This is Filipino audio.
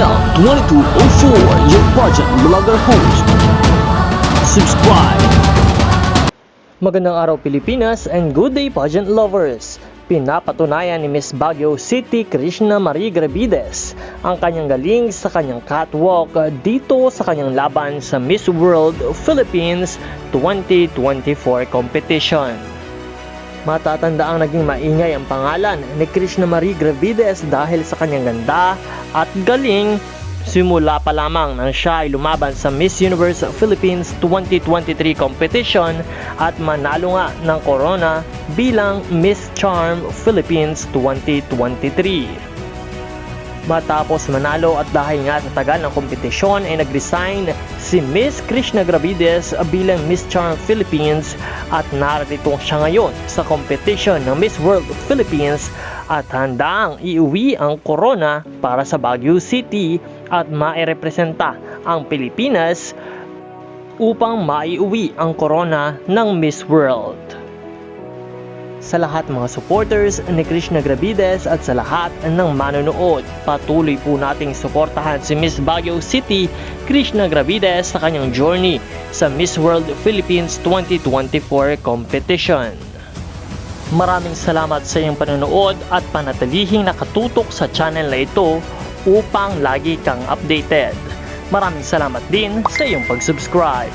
Mel 2204, your pageant vlogger host. Subscribe! Magandang araw Pilipinas and good day pageant lovers! Pinapatunayan ni Miss Baguio City Krishna Marie Gravides ang kanyang galing sa kanyang catwalk dito sa kanyang laban sa Miss World Philippines 2024 competition. Matatanda ang naging maingay ang pangalan ni Krishna Marie Gravides dahil sa kanyang ganda at galing simula pa lamang nang siya ay lumaban sa Miss Universe Philippines 2023 competition at manalo nga ng corona bilang Miss Charm Philippines 2023. Matapos manalo at dahil nga sa tagal ng kompetisyon ay nag-resign si Miss Krishna Gravides bilang Miss Charm Philippines at narito siya ngayon sa competition ng Miss World Philippines at handang iuwi ang corona para sa Baguio City at mairepresenta ang Pilipinas upang maiuwi ang corona ng Miss World. Sa lahat mga supporters ni Krishna Gravides at sa lahat ng manonood, patuloy po nating suportahan si Miss Baguio City Krishna Gravides sa kanyang journey sa Miss World Philippines 2024 competition. Maraming salamat sa iyong panonood at panatilihing nakatutok sa channel na ito upang lagi kang updated. Maraming salamat din sa iyong pag-subscribe.